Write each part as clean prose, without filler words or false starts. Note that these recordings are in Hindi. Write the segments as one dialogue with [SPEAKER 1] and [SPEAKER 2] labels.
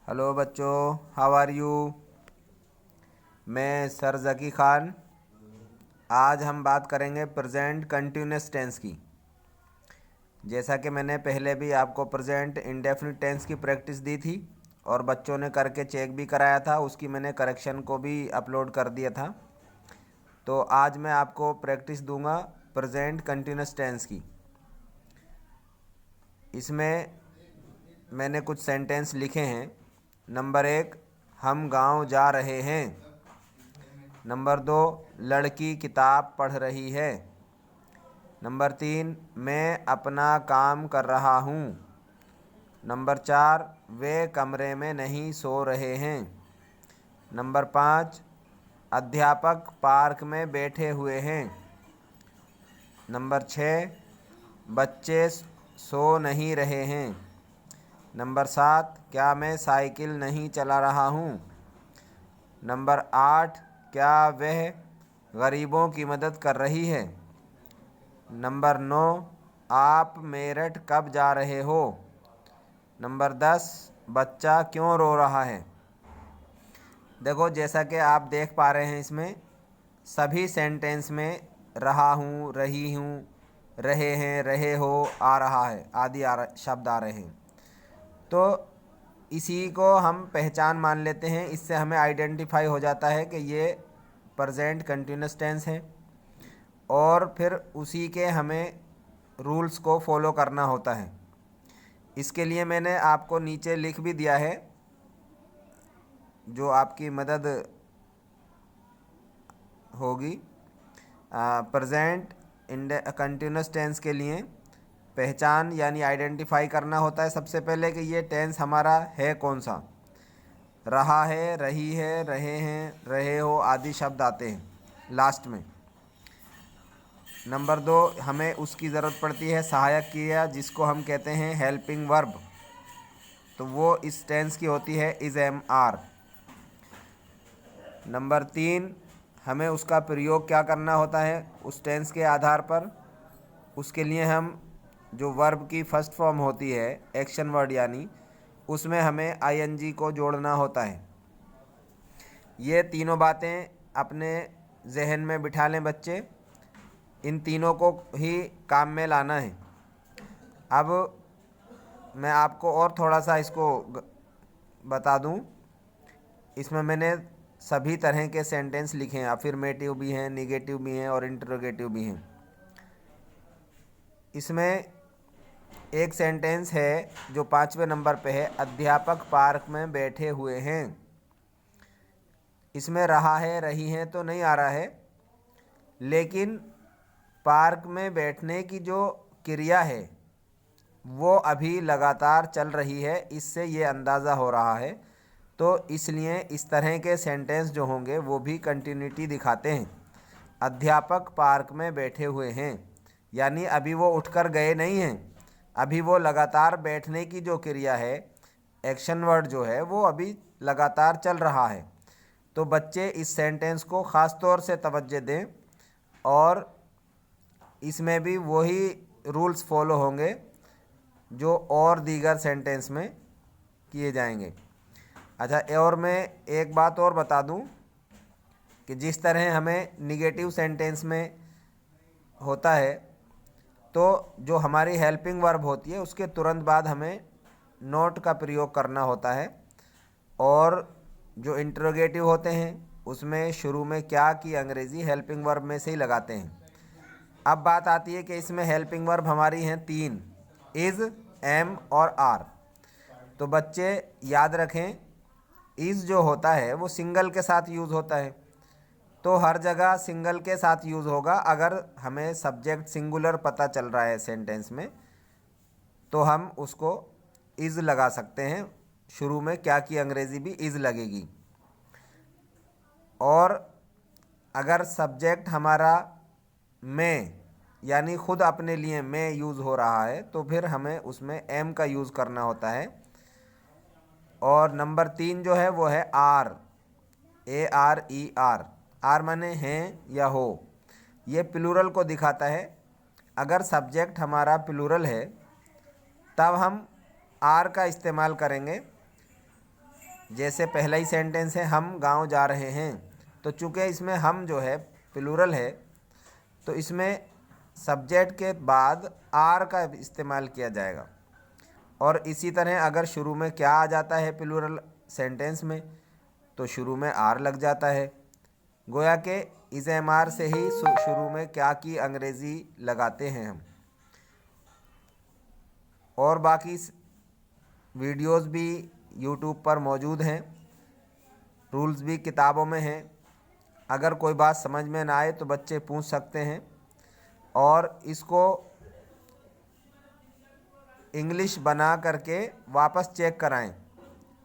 [SPEAKER 1] हेलो बच्चों, हाउ आर यू। मैं सर ज़की ख़ान। आज हम बात करेंगे प्रेजेंट कंटिन्यूस टेंस की। जैसा कि मैंने पहले भी आपको प्रेजेंट इंडेफिनिट टेंस की प्रैक्टिस दी थी और बच्चों ने करके चेक भी कराया था, उसकी मैंने करेक्शन को भी अपलोड कर दिया था। तो आज मैं आपको प्रैक्टिस दूंगा प्रेजेंट कंटिन्यूस टेंस की। इसमें मैंने कुछ सेंटेंस लिखे हैं। नंबर 1, हम गांव जा रहे हैं। नंबर 2, लड़की किताब पढ़ रही है। नंबर 3, मैं अपना काम कर रहा हूँ। नंबर 4, वे कमरे में नहीं सो रहे हैं। नंबर 5, अध्यापक पार्क में बैठे हुए हैं। नंबर 6, बच्चे सो नहीं रहे हैं। नंबर 7, क्या मैं साइकिल नहीं चला रहा हूँ। नंबर 8, क्या वह गरीबों की मदद कर रही है। नंबर 9, आप मेरठ कब जा रहे हो। नंबर 10, बच्चा क्यों रो रहा है। देखो, जैसा कि आप देख पा रहे हैं, इसमें सभी सेंटेंस में रहा हूँ, रही हूँ, रहे हैं, रहे हो, आ रहा है आदि शब्द आ रहे हैं। तो इसी को हम पहचान मान लेते हैं। इससे हमें आइडेंटिफाई हो जाता है कि ये प्रेजेंट कंटिन्यूस टेंस है और फिर उसी के हमें रूल्स को फॉलो करना होता है। इसके लिए मैंने आपको नीचे लिख भी दिया है, जो आपकी मदद होगी। प्रेजेंट कंटिन्यूस टेंस के लिए पहचान यानी आइडेंटिफाई करना होता है सबसे पहले कि ये टेंस हमारा है कौन सा। रहा है, रही है, रहे हैं, रहे हो आदि शब्द आते हैं लास्ट में। नंबर 2, हमें उसकी ज़रूरत पड़ती है सहायक क्रिया, जिसको हम कहते हैं हेल्पिंग वर्ब। तो वो इस टेंस की होती है इज़ एम आर। नंबर 3, हमें उसका प्रयोग क्या करना होता है उस टेंस के आधार पर। उसके लिए हम जो वर्ब की फर्स्ट फॉर्म होती है एक्शन वर्ड यानी, उसमें हमें आईएनजी को जोड़ना होता है। ये तीनों बातें अपने जहन में बिठा लें बच्चे। इन तीनों को ही काम में लाना है। अब मैं आपको और थोड़ा सा इसको बता दूं। इसमें मैंने सभी तरह के सेंटेंस लिखे हैं। अफर्मेटिव भी हैं, निगेटिव भी हैं और इंटरोगेटिव भी हैं। इसमें एक सेंटेंस है जो 5वें नंबर पे है, अध्यापक पार्क में बैठे हुए हैं। इसमें रहा है, रही है तो नहीं आ रहा है, लेकिन पार्क में बैठने की जो क्रिया है वो अभी लगातार चल रही है, इससे ये अंदाज़ा हो रहा है। तो इसलिए इस तरह के सेंटेंस जो होंगे वो भी कंटिन्यूटी दिखाते हैं। अध्यापक पार्क में बैठे हुए हैं यानी अभी वो उठकर गए नहीं हैं, अभी वो लगातार बैठने की जो क्रिया है, एक्शन वर्ड जो है, वो अभी लगातार चल रहा है। तो बच्चे इस सेंटेंस को ख़ास तौर से तवज्जो दें और इसमें भी वही रूल्स फॉलो होंगे जो और दीगर सेंटेंस में किए जाएंगे। अच्छा, और मैं एक बात और बता दूं कि जिस तरह हमें निगेटिव सेंटेंस में होता है, तो जो हमारी हेल्पिंग वर्ब होती है उसके तुरंत बाद हमें नोट का प्रयोग करना होता है, और जो इंटरोगेटिव होते हैं उसमें शुरू में क्या की अंग्रेज़ी हेल्पिंग वर्ब में से ही लगाते हैं। अब बात आती है कि इसमें हेल्पिंग वर्ब हमारी हैं 3, इज़, एम और आर। तो बच्चे याद रखें, इज़ जो होता है वो सिंगल के साथ यूज़ होता है, तो हर जगह सिंगल के साथ यूज़ होगा। अगर हमें सब्जेक्ट सिंगुलर पता चल रहा है सेंटेंस में तो हम उसको इज़ लगा सकते हैं। शुरू में क्या की अंग्रेज़ी भी इज़ लगेगी। और अगर सब्जेक्ट हमारा मैं यानी खुद अपने लिए मैं यूज़ हो रहा है तो फिर हमें उसमें एम का यूज़ करना होता है। और नंबर 3 जो है वो है R, A R E R. R माने हैं या हो, ये प्लूरल को दिखाता है। अगर सब्जेक्ट हमारा प्लूरल है तब हम आर का इस्तेमाल करेंगे, जैसे पहला ही सेंटेंस है हम गांव जा रहे हैं, तो चूँकि इसमें हम जो है प्लूरल है, तो इसमें सब्जेक्ट के बाद आर का इस्तेमाल किया जाएगा। और इसी तरह अगर शुरू में क्या आ जाता है प्लूरल सेंटेंस में, तो शुरू में आर लग जाता है। गोया के इस एम आर से ही शुरू में क्या की अंग्रेज़ी लगाते हैं हम। और बाकी वीडियोस भी यूट्यूब पर मौजूद हैं, रूल्स भी किताबों में हैं। अगर कोई बात समझ में ना आए तो बच्चे पूछ सकते हैं, और इसको इंग्लिश बना करके वापस चेक कराएं।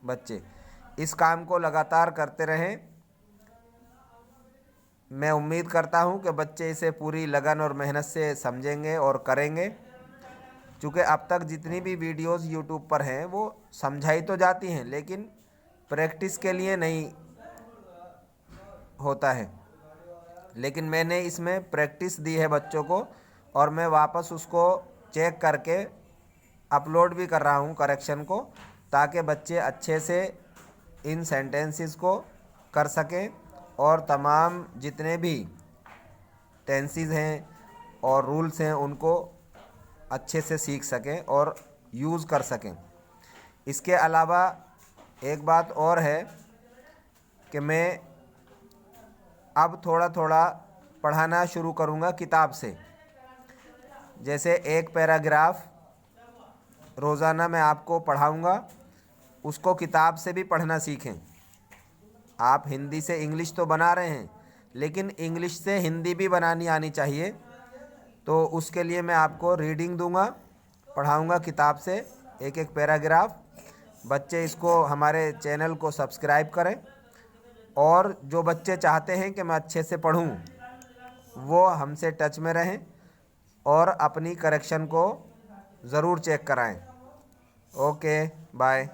[SPEAKER 1] बच्चे इस काम को लगातार करते रहें। मैं उम्मीद करता हूं कि बच्चे इसे पूरी लगन और मेहनत से समझेंगे और करेंगे। क्योंकि अब तक जितनी भी वीडियोस यूट्यूब पर हैं वो समझाई तो जाती हैं, लेकिन प्रैक्टिस के लिए नहीं होता है। लेकिन मैंने इसमें प्रैक्टिस दी है बच्चों को, और मैं वापस उसको चेक करके अपलोड भी कर रहा हूँ करेक्शन को, ताकि बच्चे अच्छे से इन सेंटेंसेस को कर सकें और तमाम जितने भी टेंसेस हैं और रूल्स हैं उनको अच्छे से सीख सकें और यूज़ कर सकें। इसके अलावा एक बात और है कि मैं अब थोड़ा थोड़ा पढ़ाना शुरू करूँगा किताब से। जैसे एक पैराग्राफ रोज़ाना मैं आपको पढ़ाऊँगा, उसको किताब से भी पढ़ना सीखें। आप हिंदी से इंग्लिश तो बना रहे हैं, लेकिन इंग्लिश से हिंदी भी बनानी आनी चाहिए। तो उसके लिए मैं आपको रीडिंग दूंगा, पढ़ाऊंगा किताब से एक एक पैराग्राफ। बच्चे इसको हमारे चैनल को सब्सक्राइब करें, और जो बच्चे चाहते हैं कि मैं अच्छे से पढ़ूं वो हमसे टच में रहें और अपनी करेक्शन को ज़रूर चेक कराएं। Okay, bye.